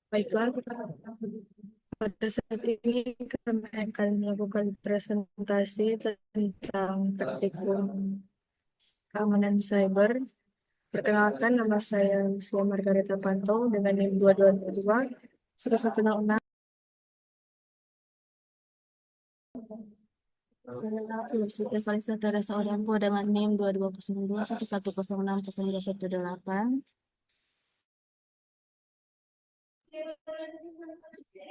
Baiklah, pada saat ini kami akan melakukan presentasi tentang praktikum keamanan cyber. Perkenalkan, nama saya Lucia Margareta Panto dengan NIM 2222 1106. Universitas Paling seorang dengan NIM 2202 1106 0218.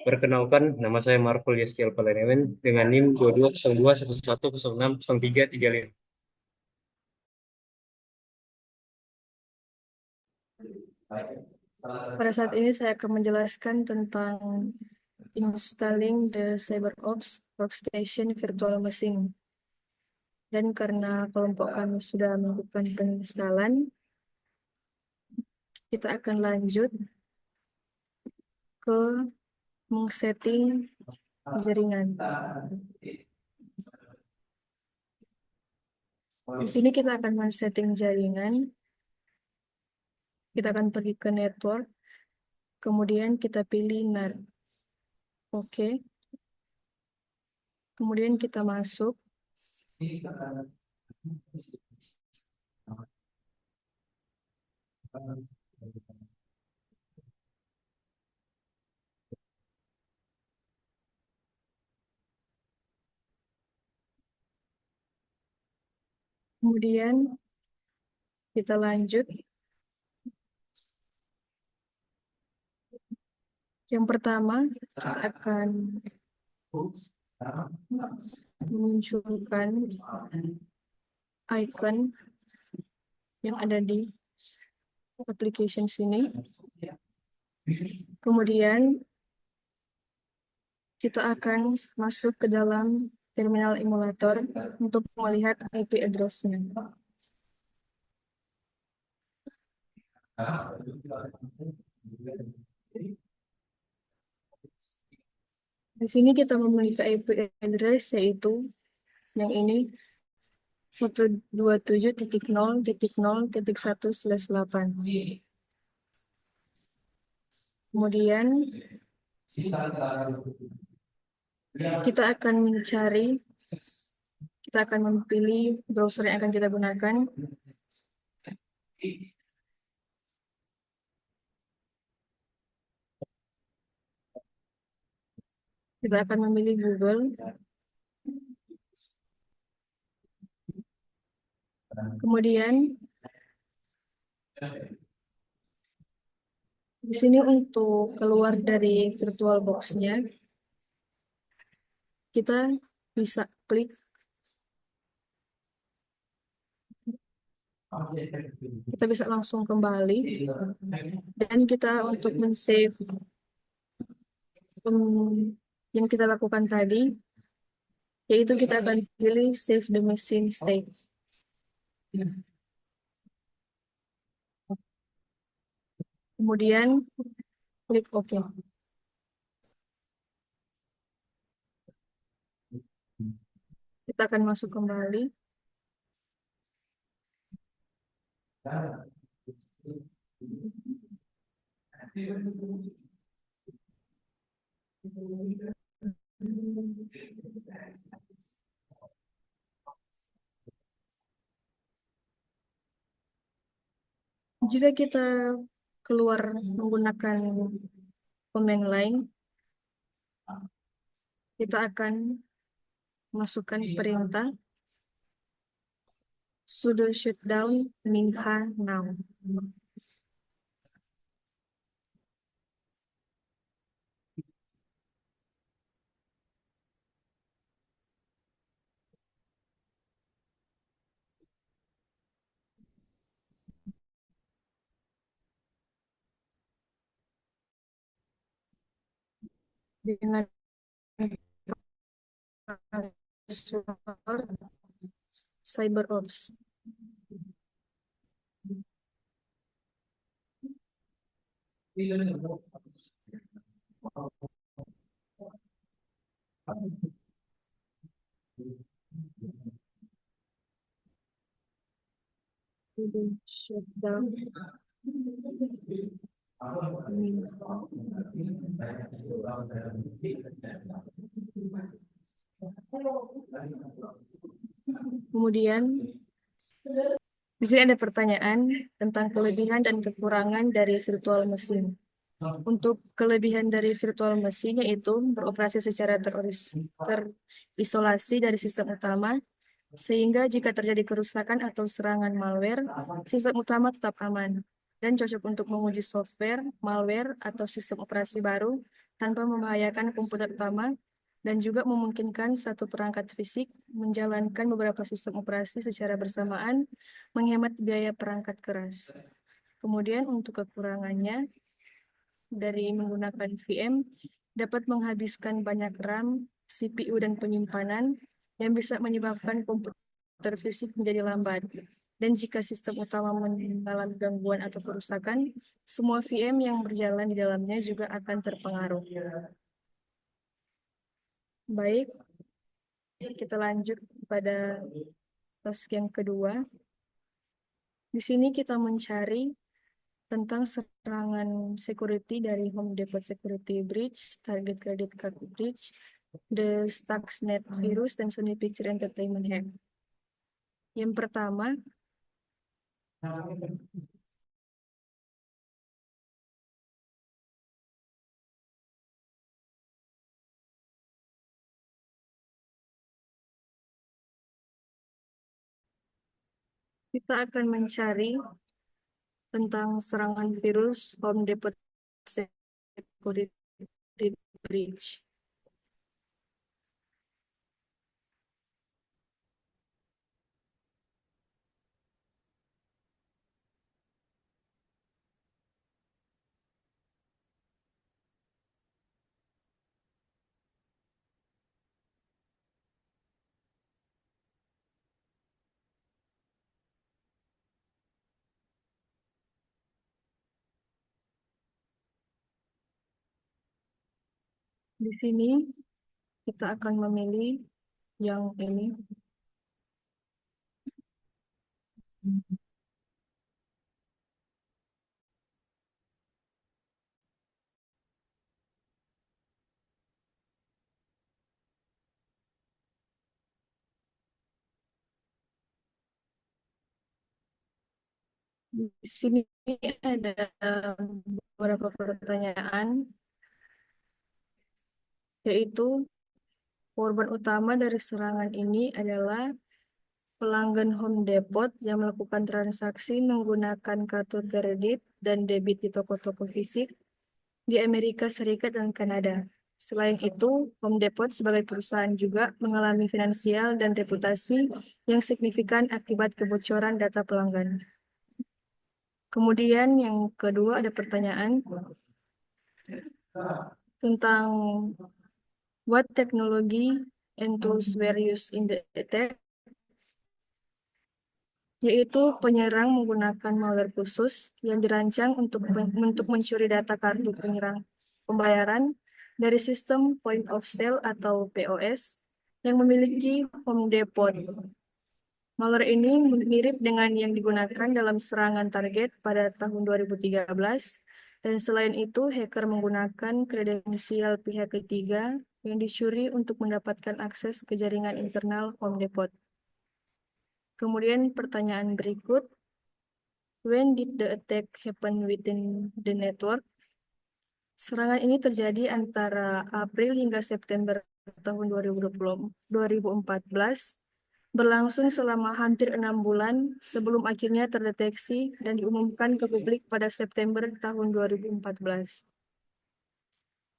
Perkenalkan, nama saya Marvel Yeskiel Palenewen dengan NIM 220211106335. Pada saat ini saya akan menjelaskan tentang installing the CyberOps Workstation Virtual Machine. Dan karena kelompok kami sudah melakukan penginstalan, kita akan lanjut ke mengsetting jaringan. Di sini kita akan men-setting jaringan. Kita akan pergi ke network, kemudian kita pilih NAR. Oke. Kemudian kita masuk. Kemudian kita lanjut. Yang pertama, kita akan memunculkan icon yang ada di application sini. Kemudian kita akan masuk ke dalam terminal emulator untuk melihat IP address-nya. Di sini kita memiliki IP address yaitu yang ini 127.0.0.1/8. Kemudian kita akan memilih browser yang akan kita gunakan. Kita akan memilih Google. Kemudian di sini untuk keluar dari virtual box-nya, kita bisa klik. Kita bisa langsung kembali. Dan kita untuk men-save yang kita lakukan tadi, yaitu kita akan pilih Save the Machine State. Kemudian klik OK. Kita akan masuk kembali. Jika kita keluar menggunakan command line, kita akan masukkan perintah sudo shutdown minha now. Dengan password CyberOps. Sudo shutdown. Kemudian di sini ada pertanyaan tentang kelebihan dan kekurangan dari virtual machine. Untuk kelebihan dari virtual machine yaitu beroperasi secara terisolasi dari sistem utama, sehingga jika terjadi kerusakan atau serangan malware, sistem utama tetap aman dan cocok untuk menguji software, malware, atau sistem operasi baru tanpa membahayakan komputer utama dan juga memungkinkan satu perangkat fisik menjalankan beberapa sistem operasi secara bersamaan, menghemat biaya perangkat keras. Kemudian untuk kekurangannya, dari menggunakan VM dapat menghabiskan banyak RAM, CPU, dan penyimpanan yang bisa menyebabkan komputer fisik menjadi lambat. Dan jika sistem utama mengalami gangguan atau kerusakan, semua VM yang berjalan di dalamnya juga akan terpengaruh. Baik, kita lanjut pada task yang kedua. Di sini kita mencari tentang serangan security dari Home Depot Security Breach, Target Credit Card Breach, the Stuxnet virus, dan Sony Picture Entertainment hack. Yang pertama, kita akan mencari tentang serangan virus Home Depot Security Breach. Di sini kita akan memilih yang ini. Di sini ada beberapa pertanyaan, yaitu korban utama dari serangan ini adalah pelanggan Home Depot yang melakukan transaksi menggunakan kartu kredit dan debit di toko-toko fisik di Amerika Serikat dan Kanada. Selain itu, Home Depot sebagai perusahaan juga mengalami finansial dan reputasi yang signifikan akibat kebocoran data pelanggan. Kemudian yang kedua ada pertanyaan tentang what technology and tools were used in the attack, yaitu penyerang menggunakan malware khusus yang dirancang untuk mencuri data kartu penyerang pembayaran dari sistem point of sale atau POS yang memiliki Home Depot. Malware ini mirip dengan yang digunakan dalam serangan target pada tahun 2013, dan selain itu hacker menggunakan kredensial pihak ketiga yang dicuri untuk mendapatkan akses ke jaringan internal Home Depot. Kemudian pertanyaan berikut, when did the attack happen within the network? Serangan ini terjadi antara April hingga September tahun 2014, berlangsung selama hampir 6 bulan sebelum akhirnya terdeteksi dan diumumkan ke publik pada September tahun 2014.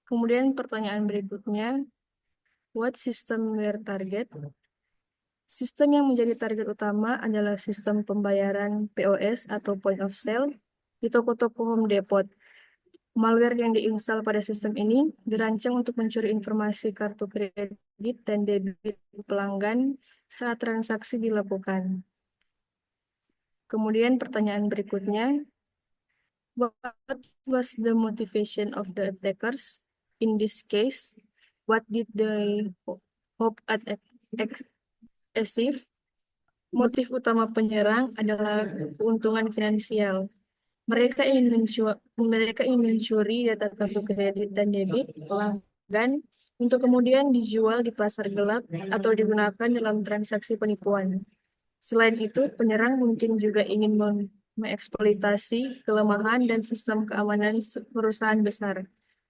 Kemudian pertanyaan berikutnya, what system were target? Sistem yang menjadi target utama adalah sistem pembayaran POS atau point of sale di toko-toko Home Depot. Malware yang diinstal pada sistem ini dirancang untuk mencuri informasi kartu kredit dan debit pelanggan saat transaksi dilakukan. Kemudian pertanyaan berikutnya, what was the motivation of the attackers in this case? What did they hope at achieve? Motif utama penyerang adalah keuntungan finansial. mereka ingin mencuri data kartu kredit dan debit pelanggan untuk kemudian dijual di pasar gelap atau digunakan dalam transaksi penipuan. Selain itu, penyerang mungkin juga ingin mengeksploitasi kelemahan dan sistem keamanan perusahaan besar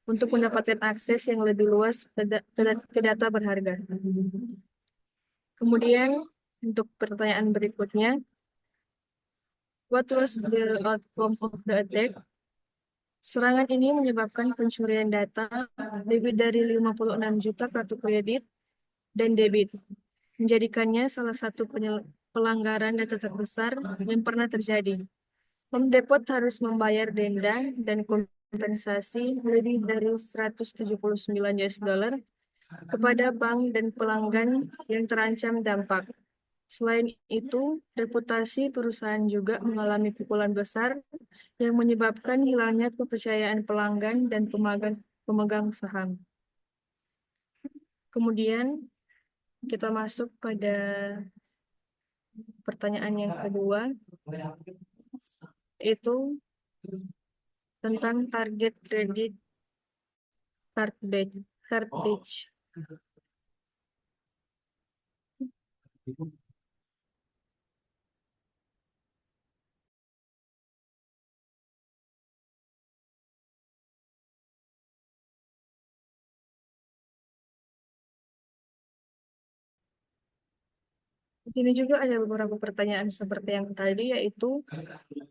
untuk mendapatkan akses yang lebih luas ke data berharga. Kemudian, untuk pertanyaan berikutnya, what was the outcome of the attack? Serangan ini menyebabkan pencurian data lebih dari 56 juta kartu kredit dan debit, menjadikannya salah satu pelanggaran data terbesar yang pernah terjadi. Home Depot harus membayar denda dan kompensasi lebih dari 179 US dollar kepada bank dan pelanggan yang terancam dampak. Selain itu, reputasi perusahaan juga mengalami pukulan besar yang menyebabkan hilangnya kepercayaan pelanggan dan pemegang saham. Kemudian kita masuk pada pertanyaan yang kedua, itu tentang target kredit cartridge. Di sini juga ada beberapa pertanyaan seperti yang tadi, yaitu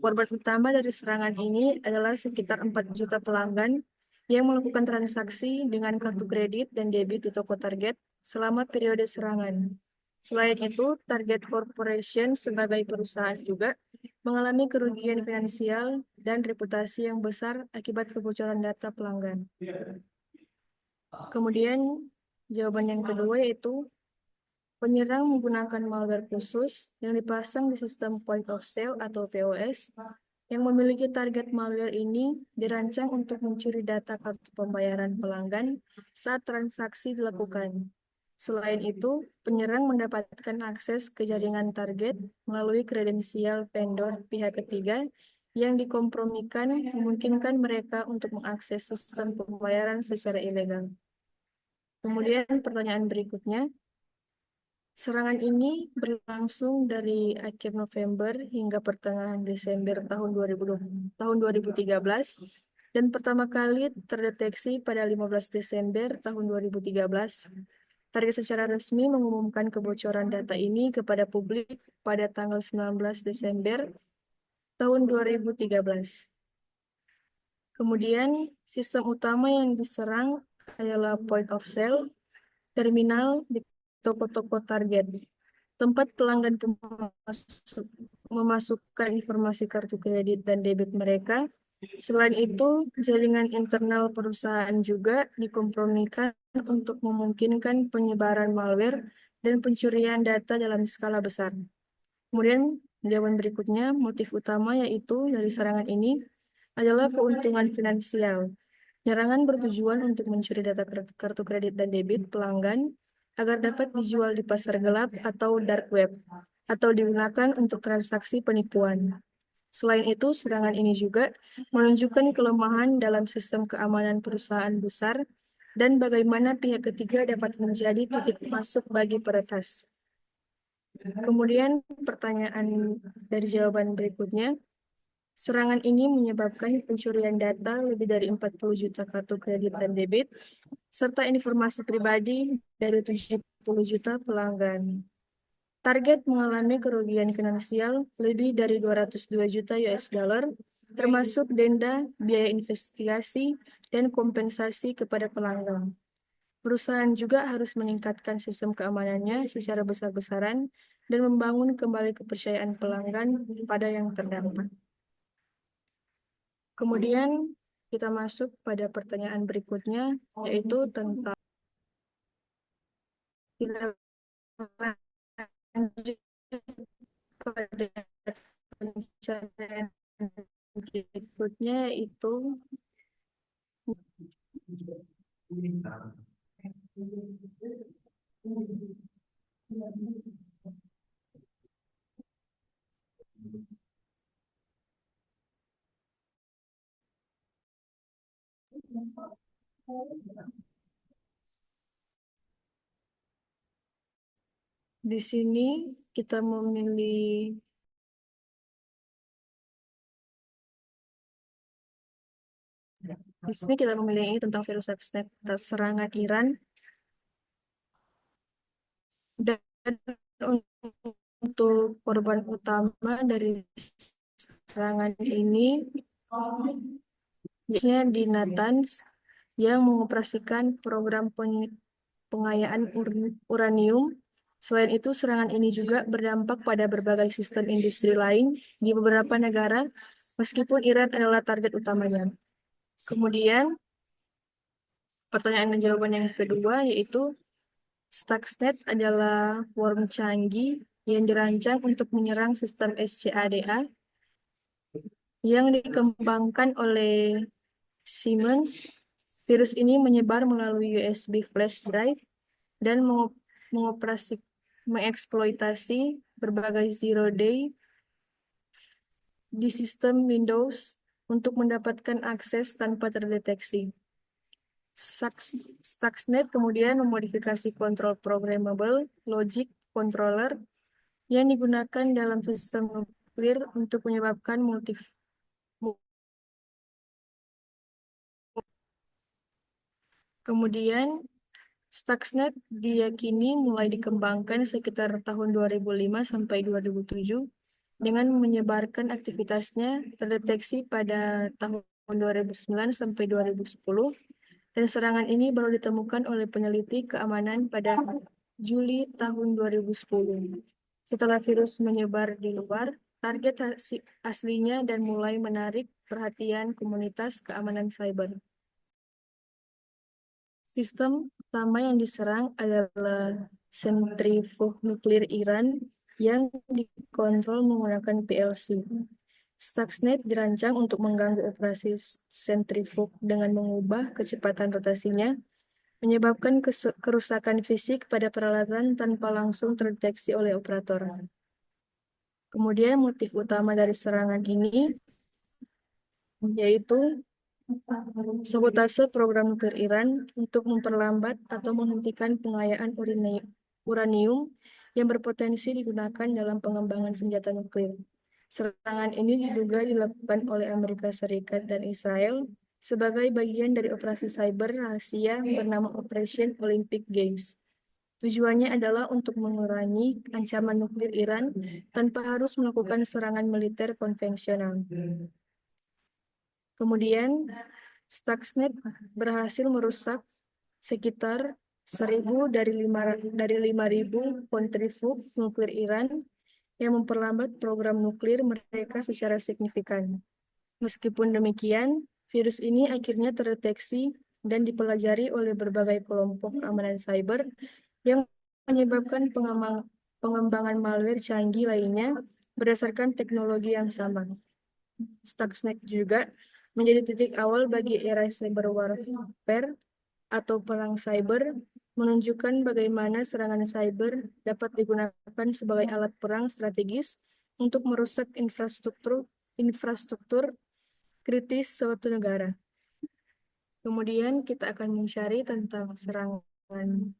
korban utama dari serangan ini adalah sekitar 4 juta pelanggan yang melakukan transaksi dengan kartu kredit dan debit di toko Target selama periode serangan. Selain itu, Target Corporation sebagai perusahaan juga mengalami kerugian finansial dan reputasi yang besar akibat kebocoran data pelanggan. Kemudian, jawaban yang kedua yaitu penyerang menggunakan malware khusus yang dipasang di sistem point of sale atau POS yang memiliki target malware ini dirancang untuk mencuri data kartu pembayaran pelanggan saat transaksi dilakukan. Selain itu, penyerang mendapatkan akses ke jaringan target melalui kredensial vendor pihak ketiga yang dikompromikan memungkinkan mereka untuk mengakses sistem pembayaran secara ilegal. Kemudian pertanyaan berikutnya, serangan ini berlangsung dari akhir November hingga pertengahan Desember tahun 2013 dan pertama kali terdeteksi pada 15 Desember tahun 2013. Target secara resmi mengumumkan kebocoran data ini kepada publik pada tanggal 19 Desember tahun 2013. Kemudian, sistem utama yang diserang adalah point of sale, terminal di toko-toko Target, tempat pelanggan memasukkan informasi kartu kredit dan debit mereka. Selain itu, jaringan internal perusahaan juga dikompromikan untuk memungkinkan penyebaran malware dan pencurian data dalam skala besar. Kemudian, jawaban berikutnya, motif utama yaitu dari serangan ini adalah keuntungan finansial. Penyerangan bertujuan untuk mencuri data kartu kredit dan debit pelanggan agar dapat dijual di pasar gelap atau dark web, atau digunakan untuk transaksi penipuan. Selain itu, serangan ini juga menunjukkan kelemahan dalam sistem keamanan perusahaan besar dan bagaimana pihak ketiga dapat menjadi titik masuk bagi peretas. Kemudian pertanyaan dari jawaban berikutnya, serangan ini menyebabkan pencurian data lebih dari 40 juta kartu kredit dan debit, serta informasi pribadi dari 70 juta pelanggan. Target mengalami kerugian finansial lebih dari 202 juta US dollar, termasuk denda, biaya investigasi, dan kompensasi kepada pelanggan. Perusahaan juga harus meningkatkan sistem keamanannya secara besar-besaran dan membangun kembali kepercayaan pelanggan pada yang terdampak. Kemudian kita masuk pada pertanyaan berikutnya, yaitu tentang tindak lanjut pada pencarian berikutnya, yaitu Di sini kita memilih ini tentang virus Stuxnet serangan Iran, dan untuk korban utama dari serangan ini biasanya di Natanz yang mengoperasikan program pengayaan uranium. Selain itu, serangan ini juga berdampak pada berbagai sistem industri lain di beberapa negara, meskipun Iran adalah target utamanya. Kemudian, pertanyaan dan jawaban yang kedua yaitu Stuxnet adalah worm canggih yang dirancang untuk menyerang sistem SCADA yang dikembangkan oleh Siemens. Virus ini menyebar melalui USB flash drive dan mengeksploitasi berbagai zero day di sistem Windows untuk mendapatkan akses tanpa terdeteksi. Stuxnet kemudian memodifikasi kontrol programmable logic controller yang digunakan dalam sistem nuklir untuk menyebabkan Kemudian Stuxnet diyakini mulai dikembangkan sekitar tahun 2005 sampai 2007 dengan menyebarkan aktivitasnya terdeteksi pada tahun 2009 sampai 2010, dan serangan ini baru ditemukan oleh peneliti keamanan pada Juli tahun 2010. Setelah virus menyebar di luar, target aslinya dan mulai menarik perhatian komunitas keamanan cyber. Sistem utama yang diserang adalah sentrifug nuklir Iran yang dikontrol menggunakan PLC. Stuxnet dirancang untuk mengganggu operasi sentrifug dengan mengubah kecepatan rotasinya, menyebabkan kerusakan fisik pada peralatan tanpa langsung terdeteksi oleh operator. Kemudian motif utama dari serangan ini yaitu sabotase program nuklir Iran untuk memperlambat atau menghentikan pengayaan uranium yang berpotensi digunakan dalam pengembangan senjata nuklir. Serangan ini diduga dilakukan oleh Amerika Serikat dan Israel sebagai bagian dari operasi cyber rahasia bernama Operation Olympic Games. Tujuannya adalah untuk mengurangi ancaman nuklir Iran tanpa harus melakukan serangan militer konvensional. Kemudian, Stuxnet berhasil merusak sekitar 1.000 dari 5.000 kontrifug nuklir Iran yang memperlambat program nuklir mereka secara signifikan. Meskipun demikian, virus ini akhirnya terdeteksi dan dipelajari oleh berbagai kelompok keamanan cyber yang menyebabkan pengembangan malware canggih lainnya berdasarkan teknologi yang sama. Stuxnet juga menjadi titik awal bagi era cyber warfare atau perang cyber, menunjukkan bagaimana serangan cyber dapat digunakan sebagai alat perang strategis untuk merusak infrastruktur kritis suatu negara. Kemudian kita akan mencari tentang serangan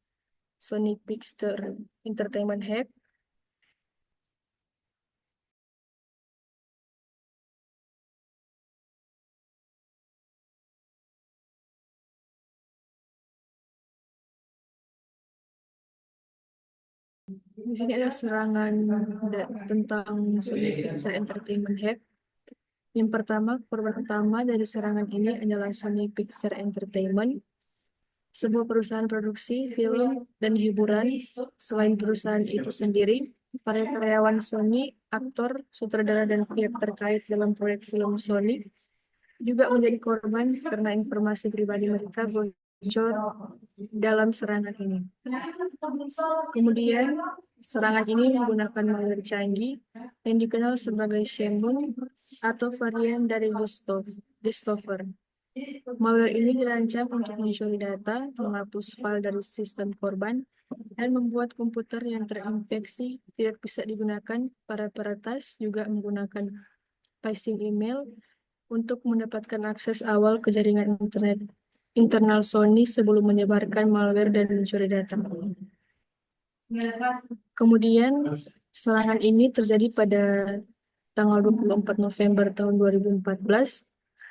Sony Pictures Entertainment hack. Di sini ada serangan tentang Sony Pictures Entertainment hack. Yang pertama, korban utama dari serangan ini adalah Sony Pictures Entertainment, sebuah perusahaan produksi film dan hiburan. Selain perusahaan itu sendiri, para karyawan Sony, aktor, sutradara, dan pihak terkait dalam proyek film Sony juga menjadi korban karena informasi pribadi mereka bocor dalam serangan ini. Kemudian, serangan ini menggunakan malware canggih yang dikenal sebagai Shamoon atau varian dari Destover. Malware ini dirancang untuk mencuri data, menghapus file dari sistem korban, dan membuat komputer yang terinfeksi tidak bisa digunakan. Para peretas juga menggunakan phishing email untuk mendapatkan akses awal ke jaringan internet. internal Sony sebelum menyebarkan malware dan mencuri data. Kemudian serangan ini terjadi pada tanggal 24 November tahun 2014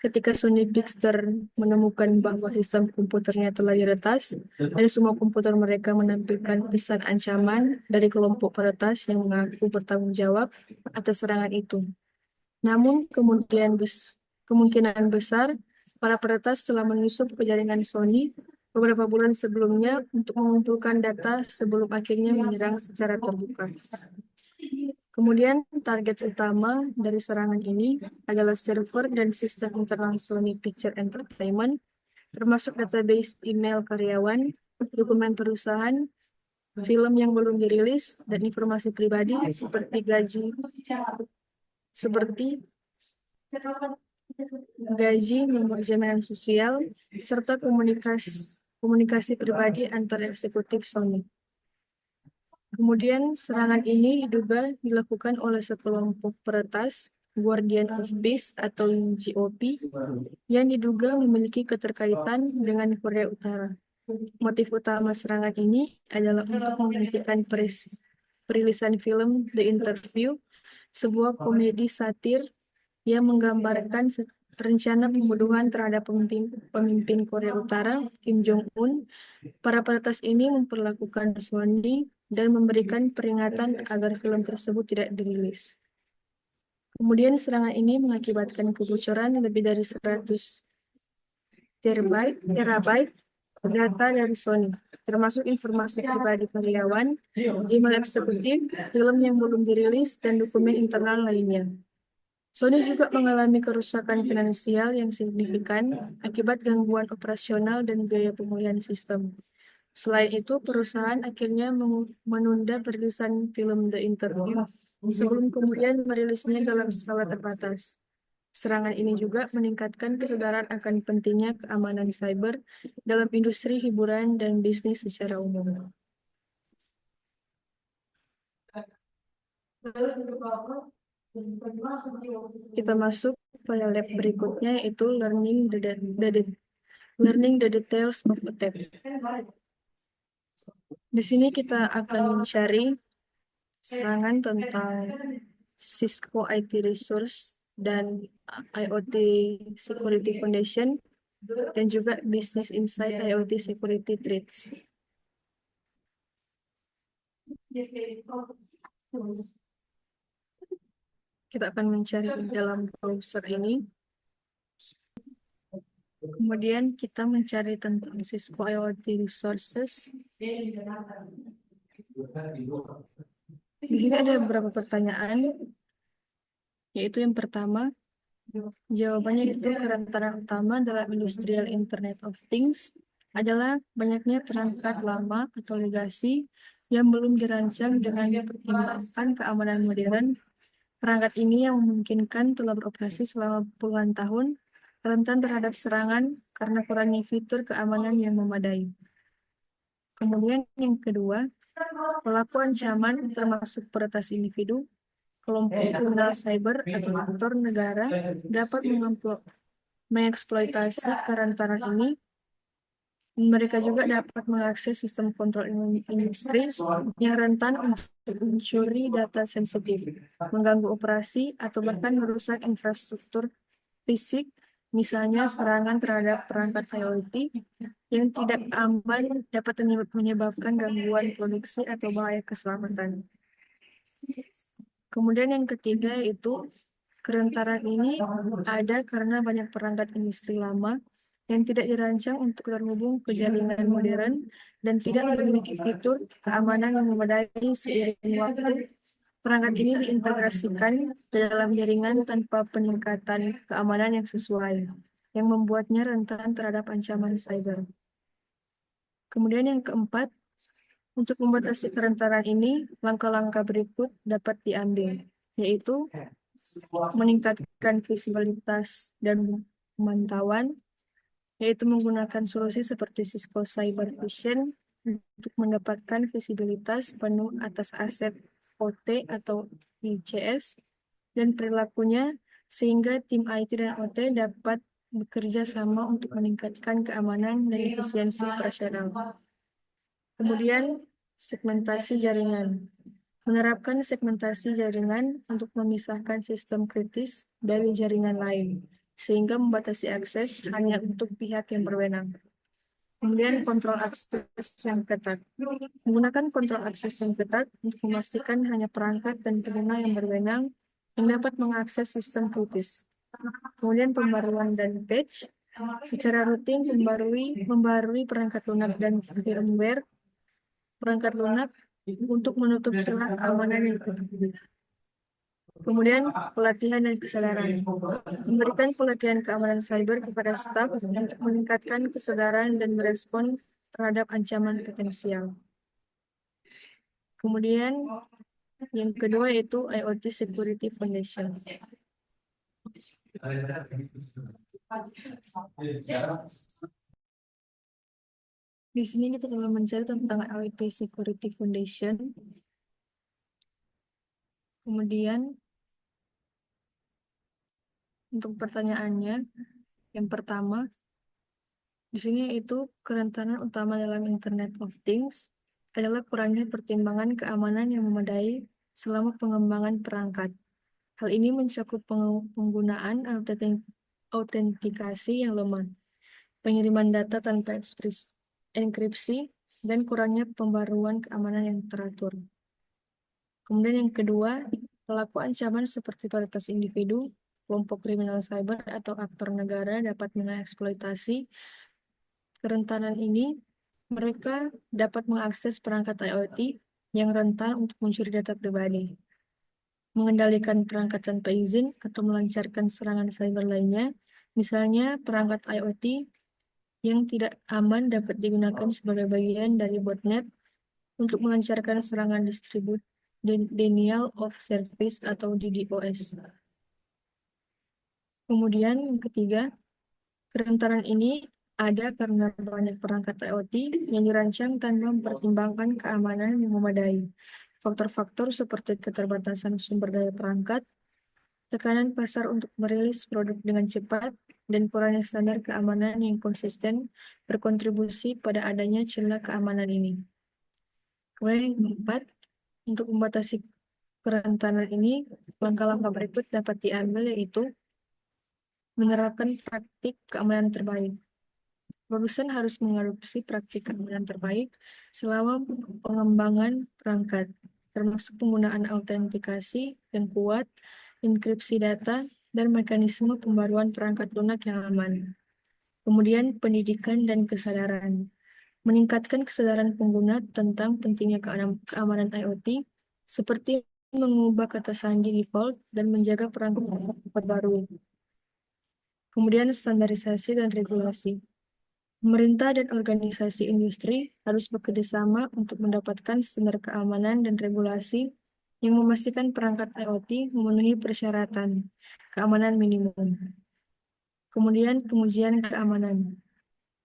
ketika Sony Pictures menemukan bahwa sistem komputernya telah diretas dan semua komputer mereka menampilkan pesan ancaman dari kelompok peretas yang mengaku bertanggung jawab atas serangan itu. Namun kemungkinan besar para peretas telah menyusup ke jaringan Sony beberapa bulan sebelumnya untuk mengumpulkan data sebelum akhirnya menyerang secara terbuka. Kemudian target utama dari serangan ini adalah server dan sistem internal Sony Pictures Entertainment, termasuk database email karyawan, dokumen perusahaan, film yang belum dirilis, dan informasi pribadi seperti gaji, nomor jaminan sosial, serta komunikasi pribadi antar eksekutif Sony. Kemudian serangan ini diduga dilakukan oleh sekelompok peretas Guardian of Peace atau GOP yang diduga memiliki keterkaitan dengan Korea Utara. Motif utama serangan ini adalah untuk menghentikan perilisan film The Interview, sebuah komedi satir yang menggambarkan rencana pembunuhan terhadap pemimpin Korea Utara, Kim Jong-un. Para peretas ini memperlakukan Sony dan memberikan peringatan agar film tersebut tidak dirilis. Kemudian serangan ini mengakibatkan kebocoran lebih dari 100 terabyte data dari Sony, termasuk informasi pribadi karyawan, email eksekutif, film yang belum dirilis, dan dokumen internal lainnya. Sony juga mengalami kerusakan finansial yang signifikan akibat gangguan operasional dan biaya pemulihan sistem. Selain itu, perusahaan akhirnya menunda perilisan film The Interview sebelum kemudian merilisnya dalam skala terbatas. Serangan ini juga meningkatkan kesadaran akan pentingnya keamanan cyber dalam industri hiburan dan bisnis secara umum. Kita masuk pada lab berikutnya, yaitu learning the details of attack. Di sini kita akan mencari serangan tentang Cisco IT Resource dan IoT Security Foundation, dan juga Business Insight IoT Security Threats. Kita akan mencari di dalam browser ini. Kemudian kita mencari tentang Cisco IoT Resources. Di sini ada beberapa pertanyaan, yaitu yang pertama, jawabannya itu kerentanan utama dalam Industrial Internet of Things adalah banyaknya perangkat lama atau legasi yang belum dirancang dengan mempertimbangkan keamanan modern. Perangkat ini yang memungkinkan telah beroperasi selama puluhan tahun, rentan terhadap serangan karena kurangnya fitur keamanan yang memadai. Kemudian yang kedua, pelaku ancaman termasuk peretas individu, kelompok kriminal cyber atau aktor negara dapat mengeksploitasi kerentanan ini. Mereka juga dapat mengakses sistem kontrol industri yang rentan untuk mencuri data sensitif, mengganggu operasi, atau bahkan merusak infrastruktur fisik, misalnya serangan terhadap perangkat IoT yang tidak aman dapat menyebabkan gangguan produksi atau bahaya keselamatan. Kemudian yang ketiga yaitu kerentanan ini ada karena banyak perangkat industri lama yang tidak dirancang untuk terhubung ke jaringan modern dan tidak memiliki fitur keamanan yang memadai. Seiring waktu, perangkat ini diintegrasikan ke dalam jaringan tanpa peningkatan keamanan yang sesuai, yang membuatnya rentan terhadap ancaman cyber. Kemudian yang keempat, untuk membatasi kerentanan ini, langkah-langkah berikut dapat diambil, yaitu meningkatkan visibilitas dan pemantauan, yaitu menggunakan solusi seperti Cisco Cyber Vision untuk mendapatkan visibilitas penuh atas aset OT atau ICS dan perilakunya, sehingga tim IT dan OT dapat bekerja sama untuk meningkatkan keamanan dan efisiensi operasional. Kemudian, segmentasi jaringan. Menerapkan segmentasi jaringan untuk memisahkan sistem kritis dari jaringan lain, sehingga membatasi akses hanya untuk pihak yang berwenang. Kemudian kontrol akses yang ketat. Menggunakan kontrol akses yang ketat untuk memastikan hanya perangkat dan pengguna yang berwenang yang dapat mengakses sistem kritis. Kemudian pembaruan dan patch. Secara rutin membarui perangkat lunak dan firmware perangkat lunak untuk menutup celah keamanan yang ketat. Kemudian pelatihan dan kesadaran. Memberikan pelatihan keamanan cyber kepada staf untuk meningkatkan kesadaran dan merespon terhadap ancaman potensial. Kemudian yang kedua yaitu IoT Security Foundation. Di sini kita telah mencari tentang IoT Security Foundation. Kemudian untuk pertanyaannya, yang pertama, di sini itu kerentanan utama dalam Internet of Things adalah kurangnya pertimbangan keamanan yang memadai selama pengembangan perangkat. Hal ini mencakup penggunaan autentikasi yang lemah, pengiriman data tanpa enkripsi, dan kurangnya pembaruan keamanan yang teratur. Kemudian yang kedua, pelaku ancaman seperti pada atas individu, kelompok kriminal cyber, atau aktor negara dapat mengeksploitasi kerentanan ini. Mereka dapat mengakses perangkat IoT yang rentan untuk mencuri data pribadi, mengendalikan perangkat tanpa izin, atau melancarkan serangan cyber lainnya. Misalnya, perangkat IoT yang tidak aman dapat digunakan sebagai bagian dari botnet untuk melancarkan serangan denial of service atau DDoS. Kemudian yang ketiga, kerentanan ini ada karena banyak perangkat IoT yang dirancang tanpa mempertimbangkan keamanan yang memadai. Faktor-faktor seperti keterbatasan sumber daya perangkat, tekanan pasar untuk merilis produk dengan cepat, dan kurangnya standar keamanan yang konsisten berkontribusi pada adanya celah keamanan ini. Kemudian yang keempat, untuk membatasi kerentanan ini, langkah-langkah berikut dapat diambil yaitu menerapkan praktik keamanan terbaik. Produsen harus mengadopsi praktik keamanan terbaik selama pengembangan perangkat, termasuk penggunaan autentikasi yang kuat, enkripsi data, dan mekanisme pembaruan perangkat lunak yang aman. Kemudian pendidikan dan kesadaran. Meningkatkan kesadaran pengguna tentang pentingnya keamanan IoT, seperti mengubah kata sandi default dan menjaga perangkat terbaru. Kemudian standarisasi dan regulasi. Pemerintah dan organisasi industri harus bekerjasama untuk mendapatkan standar keamanan dan regulasi yang memastikan perangkat IoT memenuhi persyaratan keamanan minimum. Kemudian pengujian keamanan.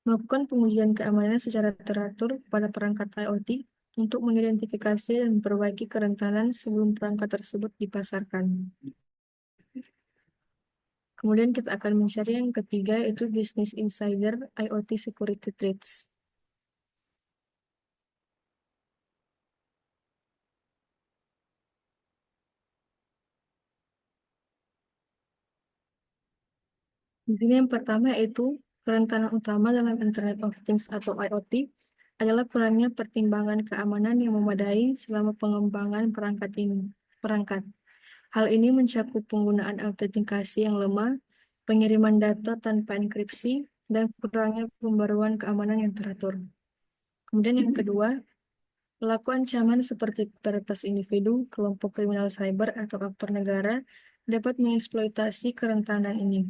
Melakukan pengujian keamanan secara teratur pada perangkat IoT untuk mengidentifikasi dan memperbaiki kerentanan sebelum perangkat tersebut dipasarkan. Kemudian kita akan mencari yang ketiga, yaitu Business Insider IoT Security Threats. Di sini yang pertama yaitu kerentanan utama dalam Internet of Things atau IoT adalah kurangnya pertimbangan keamanan yang memadai selama pengembangan perangkat. Hal ini mencakup penggunaan autentikasi yang lemah, pengiriman data tanpa enkripsi, dan kurangnya pembaruan keamanan yang teratur. Kemudian yang kedua, pelaku ancaman seperti peretas individu, kelompok kriminal cyber, atau aktor negara dapat mengeksploitasi kerentanan ini.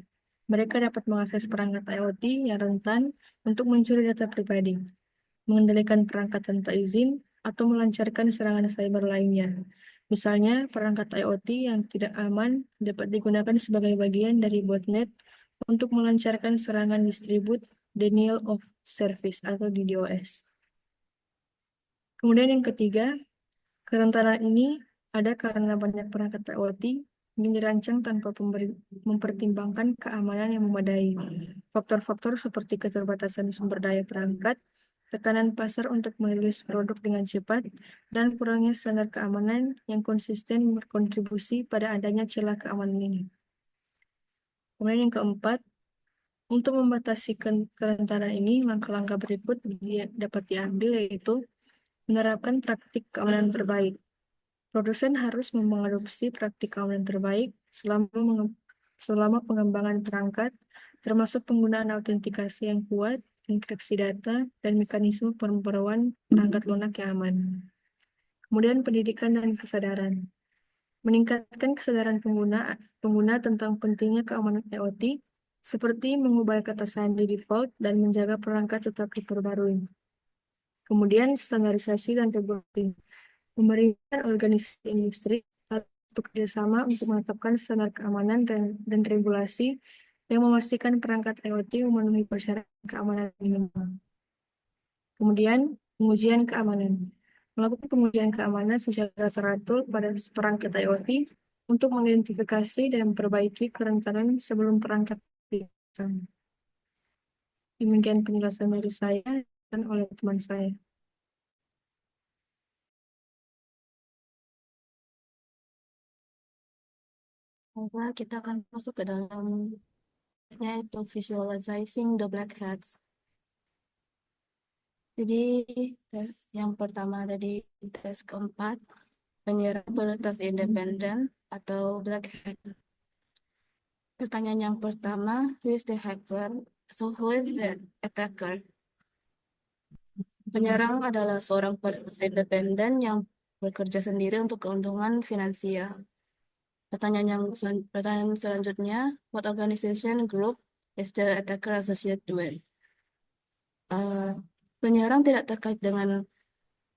Mereka dapat mengakses perangkat IoT yang rentan untuk mencuri data pribadi, mengendalikan perangkat tanpa izin, atau melancarkan serangan cyber lainnya. Misalnya, perangkat IoT yang tidak aman dapat digunakan sebagai bagian dari botnet untuk melancarkan serangan denial of service atau DDoS. Kemudian yang ketiga, kerentanan ini ada karena banyak perangkat IoT ini dirancang tanpa mempertimbangkan keamanan yang memadai. Faktor-faktor seperti keterbatasan sumber daya perangkat, tekanan pasar untuk merilis produk dengan cepat, dan kurangnya standar keamanan yang konsisten berkontribusi pada adanya celah keamanan ini. Kemudian yang keempat, untuk membatasi kerentanan ini, langkah-langkah berikut dapat diambil, yaitu menerapkan praktik keamanan terbaik. Produsen harus mengadopsi praktik keamanan terbaik selama pengembangan perangkat, termasuk penggunaan autentikasi yang kuat, enkripsi data, dan mekanisme pemrograman perangkat lunak yang aman. Kemudian pendidikan dan kesadaran. Meningkatkan kesadaran pengguna tentang pentingnya keamanan IoT, seperti mengubah kata sandi default dan menjaga perangkat tetap diperbarui. Kemudian standarisasi dan regulasi. Pemerintah dan organisasi industri harus bekerja sama untuk menetapkan standar keamanan dan regulasi yang memastikan perangkat IoT memenuhi persyaratan keamanan minimal. Kemudian, pengujian keamanan. Melakukan pengujian keamanan secara teratur pada perangkat IoT untuk mengidentifikasi dan memperbaiki kerentanan sebelum perangkat dipasang. Demikian penjelasan dari saya dan oleh teman saya. Maka kita akan masuk ke dalam yaitu visualizing the black hats. Jadi tes yang pertama ada di tes keempat, penyerang beretas independen atau black hat. Pertanyaan yang pertama, who is the hacker? So who is the attacker? Penyerang adalah seorang peretas independen yang bekerja sendiri untuk keuntungan finansial. Pertanyaan selanjutnya, what organization group is the attacker associated with? Penyerang tidak terkait dengan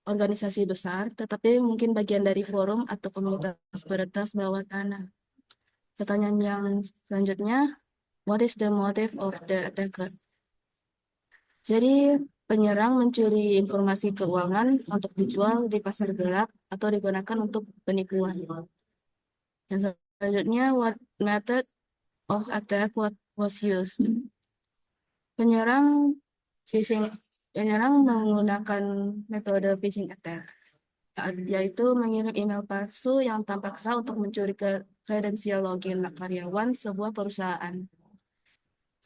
organisasi besar, tetapi mungkin bagian dari forum atau komunitas peretas bawah tanah. Pertanyaan yang selanjutnya, what is the motive of the attacker? Jadi, penyerang mencuri informasi keuangan untuk dijual di pasar gelap atau digunakan untuk penipuan. Yang selanjutnya, what method of attack was used? Penyerang menggunakan metode phishing attack, yaitu mengirim email palsu yang tampak sah untuk mencuri kredensial login karyawan sebuah perusahaan.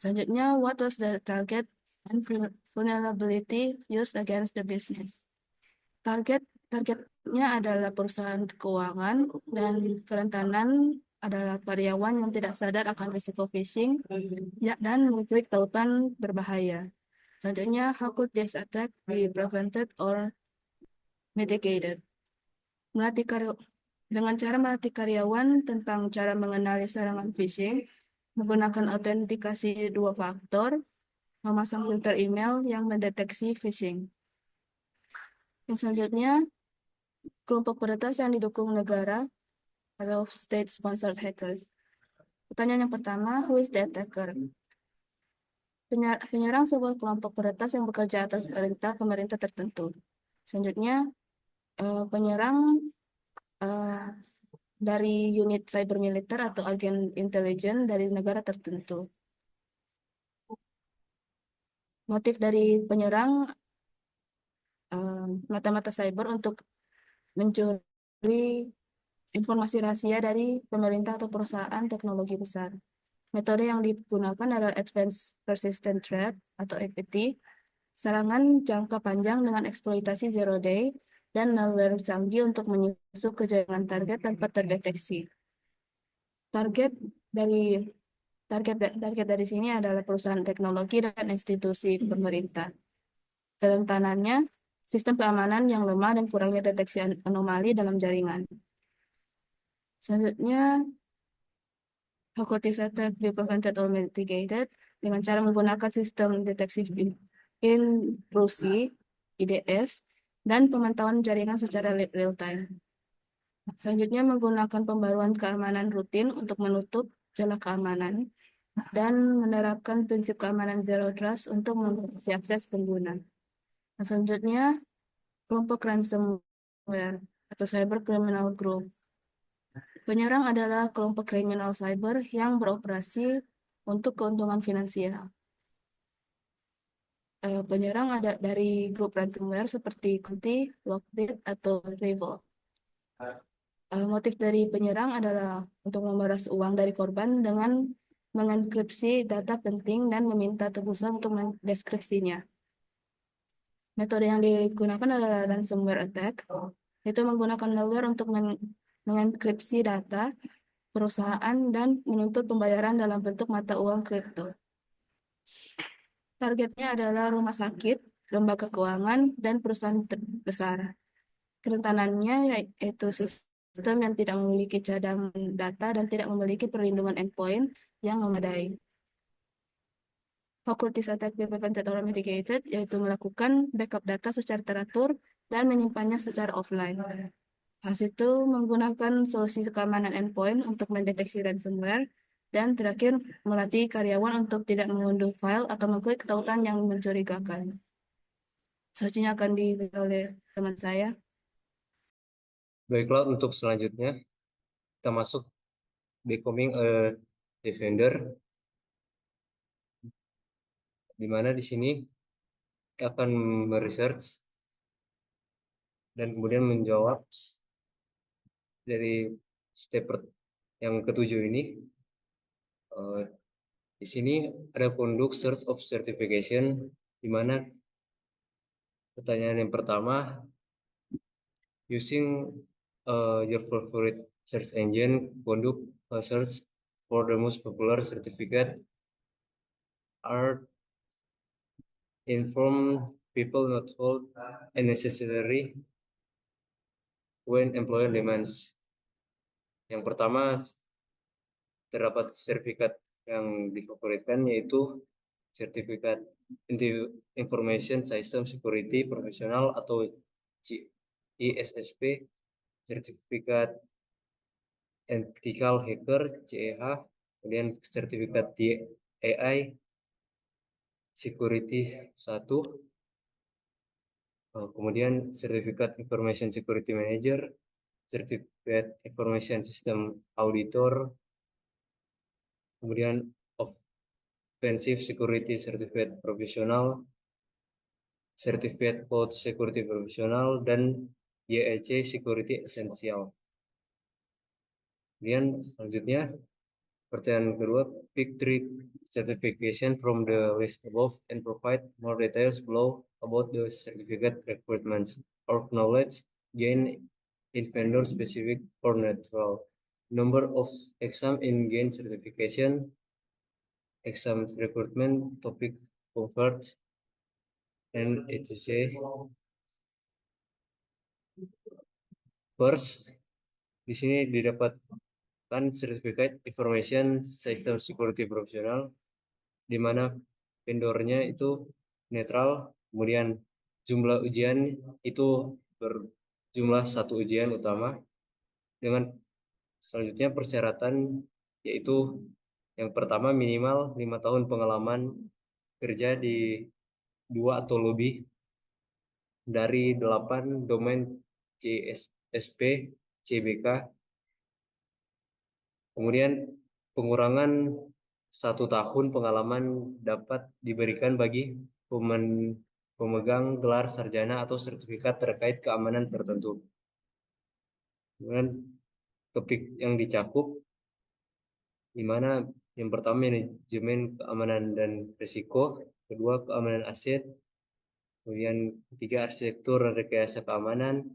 Selanjutnya, what was the target and vulnerability used against the business? Targetnya adalah perusahaan keuangan dan kerentanan adalah karyawan yang tidak sadar akan risiko phishing dan mengklik tautan berbahaya. Selanjutnya, how could this attack be prevented or mitigated? Dengan cara melatih karyawan tentang cara mengenali serangan phishing, menggunakan autentikasi 2 faktor, memasang filter email yang mendeteksi phishing. Yang selanjutnya, kelompok peretas yang didukung negara atau state-sponsored hackers. Pertanyaan yang pertama, who is the attacker? Penyerang sebuah kelompok peretas yang bekerja atas perintah pemerintah tertentu. Selanjutnya, penyerang dari unit cyber militer atau agen intelijen dari negara tertentu. Motif dari penyerang mata-mata cyber untuk mencuri informasi rahasia dari pemerintah atau perusahaan teknologi besar. Metode yang digunakan adalah Advanced Persistent Threat atau APT, serangan jangka panjang dengan eksploitasi zero day, dan malware canggih untuk menyusup ke jaringan target tanpa terdeteksi. Target dari sini adalah perusahaan teknologi dan institusi pemerintah. Kerentanannya, sistem keamanan yang lemah dan kurangnya deteksi anomali dalam jaringan. Selanjutnya, how could this attack be prevented or mitigated? Dengan cara menggunakan sistem deteksi intrusi, IDS, dan pemantauan jaringan secara real time. Selanjutnya, menggunakan pembaruan keamanan rutin untuk menutup celah keamanan dan menerapkan prinsip keamanan zero trust untuk membatasi akses pengguna. Selanjutnya, kelompok ransomware atau cyber criminal group. Penyerang adalah kelompok kriminal cyber yang beroperasi untuk keuntungan finansial. Penyerang ada dari grup ransomware seperti Conti, Lockbit, atau Revil. Motif dari penyerang adalah untuk memeras uang dari korban dengan mengenkripsi data penting dan meminta tebusan untuk mendeskripsinya. Metode yang digunakan adalah ransomware attack, yaitu menggunakan malware untuk mengenkripsi data perusahaan dan menuntut pembayaran dalam bentuk mata uang kripto. Targetnya adalah rumah sakit, lembaga keuangan, dan perusahaan besar. Kerentanannya yaitu sistem yang tidak memiliki cadangan data dan tidak memiliki perlindungan endpoint yang memadai. Faculties attack be prevented or mitigated, yaitu melakukan backup data secara teratur dan menyimpannya secara offline. Hasil itu menggunakan solusi keamanan endpoint untuk mendeteksi ransomware, dan terakhir melatih karyawan untuk tidak mengunduh file atau mengklik tautan yang mencurigakan. Selanjutnya akan diberi oleh teman saya. Baiklah, untuk selanjutnya kita masuk becoming a defender, di mana di sini kita akan meresearch dan kemudian menjawab dari step yang ketujuh ini. Di sini ada conduct search of certification, di mana pertanyaan yang pertama, using your favorite search engine, conduct a search for the most popular certificate are inform people not hold unnecessary when employer demands. Yang pertama, terdapat sertifikat yang difavoritkan, yaitu sertifikat Information System Security Professional atau ISSP, sertifikat Ethical Hacker CEH, kemudian sertifikat AI Security 1, kemudian sertifikat Information Security Manager, sertifikat Information System Auditor, kemudian Offensive Security Certificate Professional, Certificate Cloud Security Professional, dan YEC Security Essential. Kemudian selanjutnya, pertanyaan kedua, pick three certification from the list above and provide more details below about the certificate requirements or knowledge gain in vendor specific or neutral. Number of exam in gain certification, exam recruitment, topic convert, and etc. First, di sini didapatkan sertifikat Information System Security Professional, di mana vendornya itu netral, kemudian jumlah ujian itu berjumlah 1 ujian utama, dengan selanjutnya persyaratan yaitu yang pertama minimal 5 tahun pengalaman kerja di 2 atau lebih dari 8 domain CSP, CBK. Kemudian pengurangan 1 tahun pengalaman dapat diberikan bagi pemegang gelar sarjana atau sertifikat terkait keamanan tertentu. Kemudian topik yang dicakup, di mana yang pertama manajemen keamanan dan risiko, kedua keamanan aset, kemudian ketiga arsitektur dan rekayasa keamanan,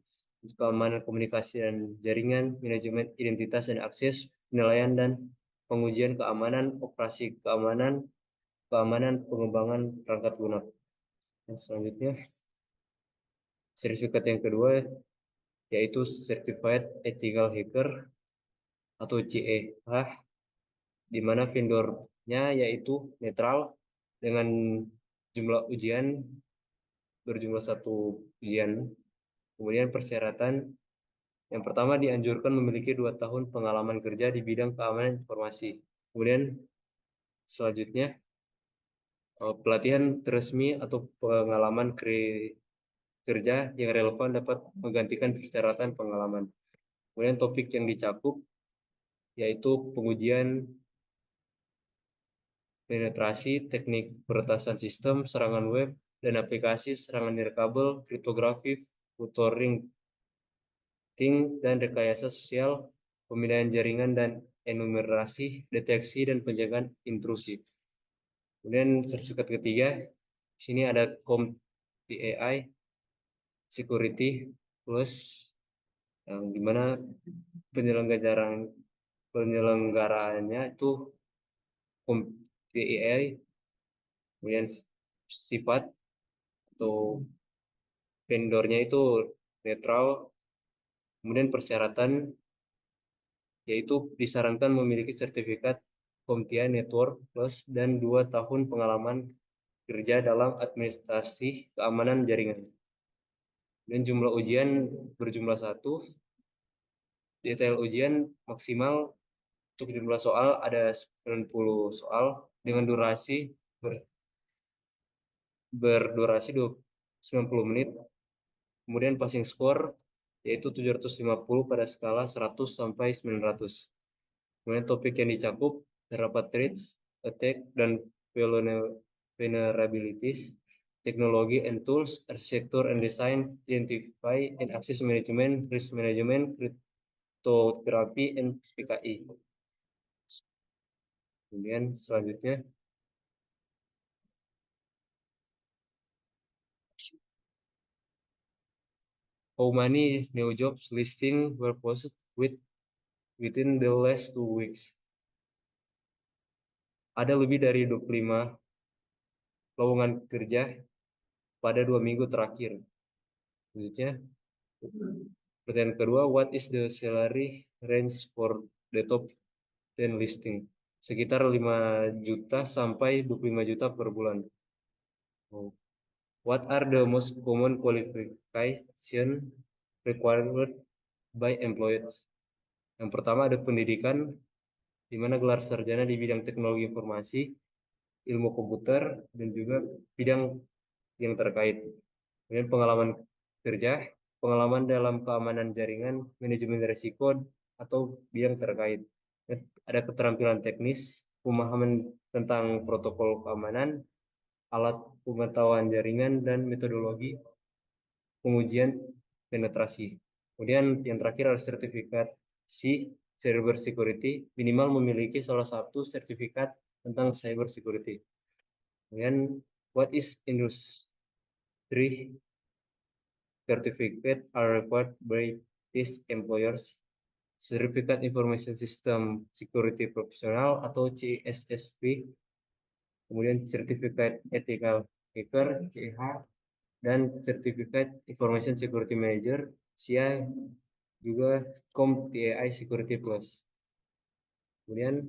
keamanan komunikasi dan jaringan, manajemen identitas dan akses, penilaian dan pengujian keamanan, operasi keamanan, keamanan pengembangan perangkat lunak. Dan selanjutnya, sertifikat yang kedua yaitu Certified Ethical Hacker atau CEH, di mana vendornya yaitu netral dengan jumlah ujian berjumlah 1 ujian. Kemudian persyaratan yang pertama dianjurkan memiliki 2 tahun pengalaman kerja di bidang keamanan informasi. Kemudian selanjutnya pelatihan resmi atau pengalaman kerja yang relevan dapat menggantikan persyaratan pengalaman. Kemudian topik yang dicakup yaitu pengujian penetrasi, teknik peretasan sistem, serangan web, dan aplikasi, serangan nirkabel, kriptografi, filtering, dan rekayasa sosial, pemindaian jaringan dan enumerasi, deteksi dan penjagaan intrusi. Kemudian sertifikat ketiga, di sini ada CompTIA Security Plus, yang dimana penyelenggaraannya itu CompTIA, kemudian sifat atau vendornya itu netral, kemudian persyaratan yaitu disarankan memiliki sertifikat CompTIA Network Plus dan 2 tahun pengalaman kerja dalam administrasi keamanan jaringan. Dan jumlah ujian berjumlah 1. Detail ujian maksimal untuk jumlah soal ada 90 soal dengan berdurasi 90 menit. Kemudian passing score yaitu 750 pada skala 100 sampai 900. Kemudian topik yang dicakup terdapat threats, attack, dan vulnerabilities, teknologi and tools, architecture and design, identify and access management, risk management, cryptography, and PKI. Kemudian selanjutnya, how many new jobs listing were posted within the last 2 weeks? Ada lebih dari 25 lowongan kerja pada 2 minggu terakhir. Selanjutnya, pertanyaan kedua, what is the salary range for the top 10 listing? Sekitar 5 juta sampai 25 juta per bulan. Oh. What are the most common qualification required by employers? Yang pertama ada pendidikan, di mana gelar sarjana di bidang teknologi informasi, ilmu komputer, dan juga bidang yang terkait. Kemudian pengalaman kerja, pengalaman dalam keamanan jaringan, manajemen risiko, atau bidang terkait. Ada keterampilan teknis, pemahaman tentang protokol keamanan, alat pengetahuan jaringan, dan metodologi pengujian penetrasi. Kemudian yang terakhir ada sertifikat cyber security, minimal memiliki salah satu sertifikat tentang cyber security. Kemudian what is industry certificate are required by these employers? Certificate Information System Security Professional atau CSSP, kemudian Certificate Ethical Hacker CEH, dan Certificate Information Security Manager CI, juga CompTIA Security Plus. Kemudian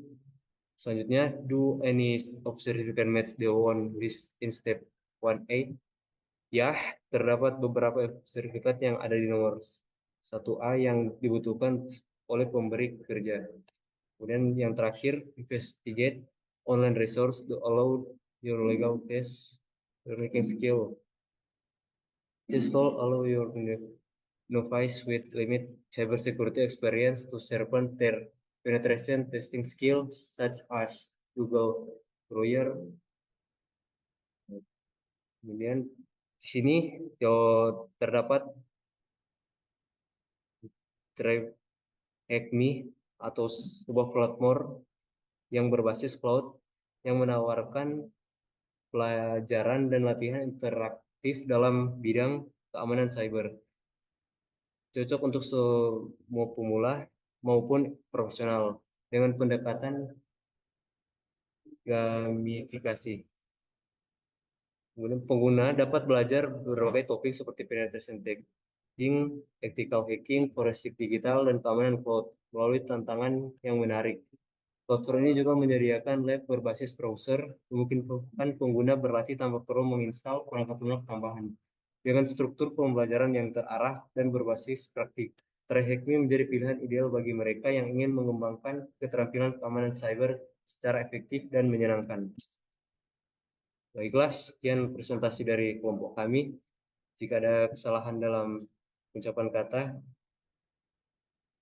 selanjutnya, do any of certificate match the one list in step 1A? Ya, terdapat beberapa sertifikat yang ada di nomor 1A yang dibutuhkan oleh pemberi kerja. Kemudian yang terakhir, investigate online resource to allow your legal test, your making skill. Install allow your novice with limit cybersecurity experience to serpent their penetration testing skills such as Google Lawyer. Kemudian di sini terdapat Hackme atau sebuah platform yang berbasis cloud yang menawarkan pelajaran dan latihan interaktif dalam bidang keamanan cyber. Cocok untuk semua pemula maupun profesional dengan pendekatan gamifikasi. Kemudian pengguna dapat belajar berbagai topik seperti penetration testing, ethical hacking, forensik digital, dan keamanan cloud melalui tantangan yang menarik. Platform ini juga menyediakan lab berbasis browser, memungkinkan pengguna berlatih tanpa perlu menginstal perangkat lunak tambahan. Dengan struktur pembelajaran yang terarah dan berbasis praktik, TryHackMe menjadi pilihan ideal bagi mereka yang ingin mengembangkan keterampilan keamanan cyber secara efektif dan menyenangkan. Baiklah, sekian presentasi dari kelompok kami. Jika ada kesalahan dalam ucapan kata,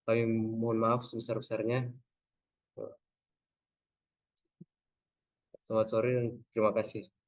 kami mohon maaf sebesar-besarnya. Selamat sore dan terima kasih.